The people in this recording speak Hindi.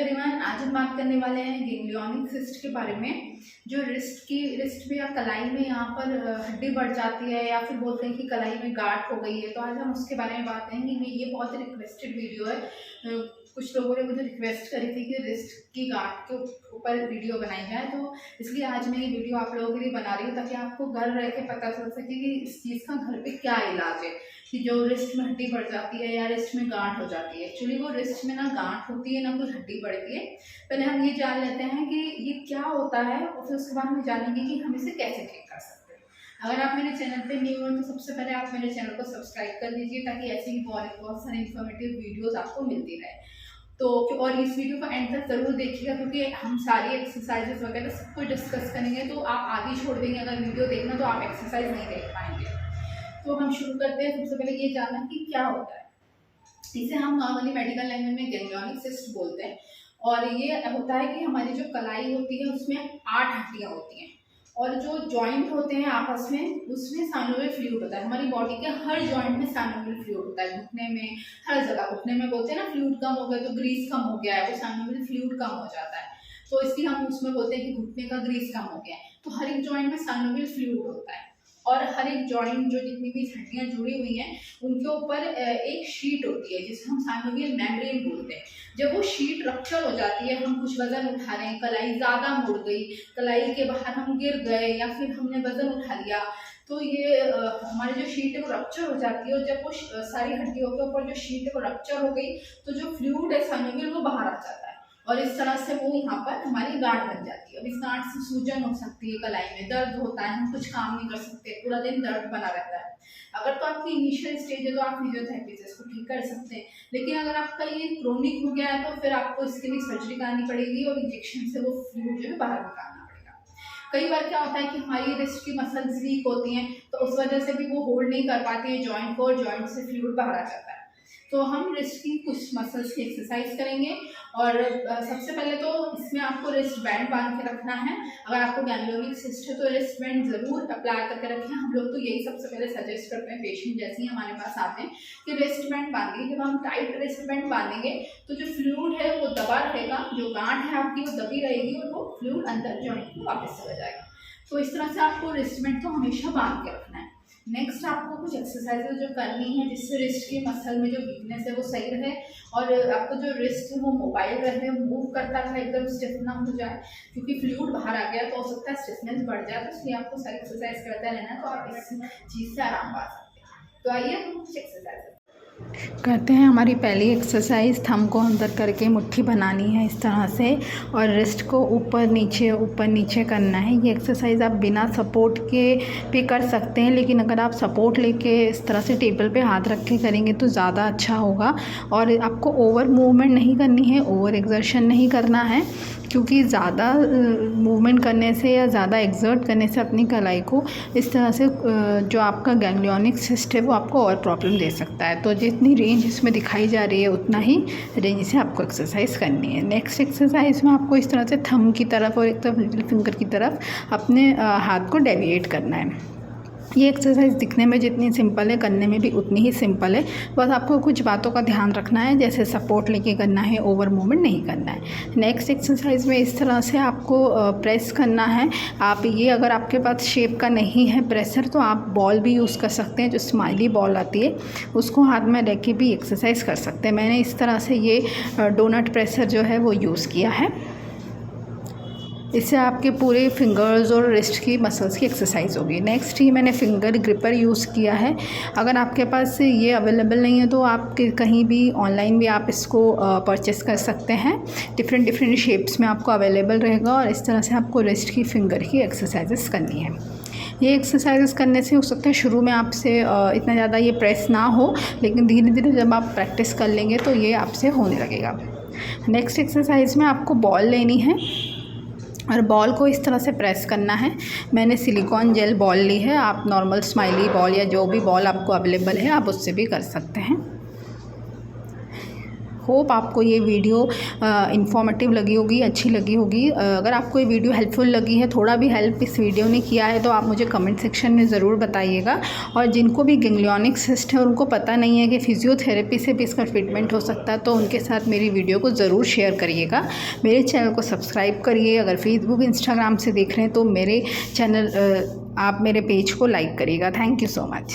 एवरीवन, आज हम बात करने वाले हैं गैंग्लियोनिक सिस्ट के बारे में। जो रिस्ट में या कलाई में यहाँ पर हड्डी बढ़ जाती है या फिर बोलते हैं कि कलाई में गांठ हो गई है, तो आज हम उसके बारे में बात करेंगे। ये बहुत रिक्वेस्टेड वीडियो है। कुछ लोगों ने मुझे रिक्वेस्ट करी थी कि रिस्ट की गांठ के ऊपर वीडियो बनाई जाए, तो इसलिए आज मैं ये वीडियो आप लोगों के लिए बना रही हूँ ताकि आपको घर रह के पता चल सके कि इस चीज़ का घर पे क्या इलाज है कि जो रिस्ट में हड्डी बढ़ जाती है या रिस्ट में गांठ हो जाती है। एक्चुअली वो रिस्ट में ना गांठ होती है ना कोई हड्डी बढ़ती है। पहले हम ये जान लेते हैं कि ये क्या होता है और फिर उसके बाद हम जानेंगे कि हम इसे कैसे ठीक कर सकते हैं। अगर आप मेरे चैनल पे न्यू हो तो सबसे पहले आप मेरे चैनल को सब्सक्राइब कर लीजिए ताकि ऐसी ही बहुत सारी इन्फॉर्मेटिव वीडियोज़ आपको मिलती रहे। तो और इस वीडियो को एंड तक ज़रूर देखिएगा क्योंकि हम सारी एक्सरसाइजेस वगैरह सब कुछ डिस्कस करेंगे। तो आप आगे छोड़ देंगे अगर वीडियो देखना तो आप एक्सरसाइज नहीं देख पाएंगे। तो हम शुरू करते हैं। सबसे पहले ये जानना कि क्या होता है। इसे हम नॉर्मली मेडिकल लैंग्वेज में गैंग्लियोनिक सिस्ट बोलते हैं। और ये होता है कि हमारी जो कलाई होती है उसमें 8 हड्डियाँ होती हैं और जो जॉइंट होते हैं आपस में उसमें साइनोवियल फ्लूइड होता है। हमारी बॉडी के हर जॉइंट में साइनोवियल फ्लूइड होता है, घुटने में हर जगह। घुटने में बोलते हैं ना फ्लूइड कम हो गया तो ग्रीस कम हो गया है, वो साइनोवियल फ्लूइड कम हो जाता है, तो इसलिए हम उसमें बोलते हैं कि घुटने का ग्रीस कम हो गया है। तो हर एक जॉइंट में साइनोवियल फ्लूइड होता है और हर एक जॉइंट जो जितनी भी हड्डियाँ जुड़ी हुई हैं उनके ऊपर एक शीट होती है जिसे हम साइनोवियल मेम्ब्रेन बोलते हैं। जब वो शीट रप्चर हो जाती है, हम कुछ वजन उठा रहे हैं, कलाई ज़्यादा मुड़ गई, कलाई के बाहर हम गिर गए या फिर हमने वजन उठा लिया, तो ये हमारी जो शीट है वो रप्चर हो जाती है। और जब वो सारी हड्डियों के ऊपर जो शीट है वो रप्चर हो गई तो जो फ्लूइड है साइनोवियल वो बाहर आ जाता है और इस तरह से वो यहाँ पर हमारी गांठ बन जाती है। अब इस गांठ से सूजन हो सकती है, कलाई में दर्द होता है, हम कुछ काम नहीं कर सकते, पूरा दिन दर्द बना रहता है। अगर तो आपकी इनिशियल स्टेज है तो आप फिजियोथेरेपी से इसको ठीक कर सकते हैं, लेकिन अगर आपका ये क्रोनिक हो गया है तो फिर आपको इसके लिए सर्जरी करानी पड़ेगी और इंजेक्शन से वो फ्लूइड जो है बाहर निकालना पड़ेगा। कई बार क्या होता है कि हमारी रिस्ट की मसल्स वीक होती हैं तो उस वजह से भी वो होल्ड नहीं कर पाती है जॉइंट को और जॉइंट से फ्लूइड बाहर आ जाता है। तो हम रिस्ट की कुछ मसल्स की एक्सरसाइज करेंगे और सबसे पहले तो इसमें आपको रिस्ट बैंड बांध के रखना है। अगर आपको गैंग्लियोनिक सिस्ट है तो रिस्ट बैंड ज़रूर अप्लाई करके रखें। हम लोग तो यही सबसे पहले सजेस्ट करते हैं पेशेंट जैसे ही हमारे पास आते हैं कि रिस्ट बैंड बांधिए। जब हम टाइट रिस्ट बैंड बांधेंगे तो जो फ्लूइड है वो दबा रहेगा, जो गांठ है आपकी वो दबी रहेगी और वो फ्लूइड अंदर जॉइंट में वापस चला जाएगा। तो इस तरह से आपको रिस्ट बैंड को हमेशा बांध के रखना है। नेक्स्ट आपको कुछ एक्सरसाइजेज जो करनी है जिससे रिस्ट की मसल में जो वीकनेस है वो सही रहे और आपको जो रिस्ट है वो मोबाइल रहे, मूव करता रहे, एकदम स्टिफ ना हो जाए, क्योंकि फ्लूइड बाहर आ गया तो हो सकता है स्टिफनेस बढ़ जाए। तो इसलिए आपको सारी एक्सरसाइज करते रहना तो आप इस चीज़ से आराम पा सकते हैं। तो आइए हम कुछ एक्सरसाइज करते हैं। हमारी पहली एक्सरसाइज थंब को अंदर करके मुट्ठी बनानी है इस तरह से और रिस्ट को ऊपर नीचे करना है। ये एक्सरसाइज आप बिना सपोर्ट के भी कर सकते हैं, लेकिन अगर आप सपोर्ट लेके इस तरह से टेबल पे हाथ रख के करेंगे तो ज़्यादा अच्छा होगा। और आपको ओवर मूवमेंट नहीं करनी है, ओवर एक्सर्शन नहीं करना है, क्योंकि ज़्यादा मूवमेंट करने से या ज़्यादा एक्सर्ट करने से अपनी कलाई को इस तरह से जो आपका गैंग्लियोनिक सिस्ट है वो आपको और प्रॉब्लम दे सकता है। तो जितनी रेंज इसमें दिखाई जा रही है उतना ही रेंज से आपको एक्सरसाइज करनी है। नेक्स्ट एक्सरसाइज में आपको इस तरह से थंब की तरफ और एक तरफ लिटिल फिंगर की तरफ अपने हाथ को डेविएट करना है। ये एक्सरसाइज दिखने में जितनी सिंपल है करने में भी उतनी ही सिंपल है। बस आपको कुछ बातों का ध्यान रखना है, जैसे सपोर्ट लेके करना है, ओवर मूवमेंट नहीं करना है। नेक्स्ट एक्सरसाइज में इस तरह से आपको प्रेस करना है। आप ये अगर आपके पास शेप का नहीं है प्रेसर तो आप बॉल भी यूज़ कर सकते हैं, जो स्माइली बॉल आती है उसको हाथ में रख के भी एक्सरसाइज कर सकते हैं। मैंने इस तरह से ये डोनट प्रेसर जो है वो यूज़ किया है। इससे आपके पूरे फिंगर्स और रिस्ट की मसल्स की एक्सरसाइज होगी। नेक्स्ट ही मैंने फिंगर ग्रिपर यूज़ किया है। अगर आपके पास ये अवेलेबल नहीं है तो आप कहीं भी ऑनलाइन भी आप इसको परचेस कर सकते हैं। डिफरेंट शेप्स में आपको अवेलेबल रहेगा और इस तरह से आपको रिस्ट की फिंगर की एक्सरसाइजेस करनी है। ये एक्सरसाइजेस करने से हो सकता है शुरू में आपसे इतना ज़्यादा ये प्रेस ना हो, लेकिन धीरे धीरे जब आप प्रैक्टिस कर लेंगे तो ये आपसे होने लगेगा। नेक्स्ट एक्सरसाइज में आपको बॉल लेनी है और बॉल को इस तरह से प्रेस करना है। मैंने सिलिकॉन जेल बॉल ली है, आप नॉर्मल स्माइली बॉल या जो भी बॉल आपको अवेलेबल है आप उससे भी कर सकते हैं। होप आपको ये वीडियो इन्फॉर्मेटिव लगी होगी, अच्छी लगी होगी। अगर आपको ये वीडियो हेल्पफुल लगी है, थोड़ा भी हेल्प इस वीडियो ने किया है, तो आप मुझे कमेंट सेक्शन में ज़रूर बताइएगा। और जिनको भी गैंग्लियोनिक सिस्ट है, उनको पता नहीं है कि फिजियोथेरेपी से भी इसका ट्रीटमेंट हो सकता है, तो उनके साथ मेरी वीडियो को ज़रूर शेयर करिएगा। मेरे चैनल को सब्सक्राइब करिए। अगर फेसबुक इंस्टाग्राम से देख रहे हैं तो मेरे चैनल आप मेरे पेज को लाइक करिएगा। Thank you so much.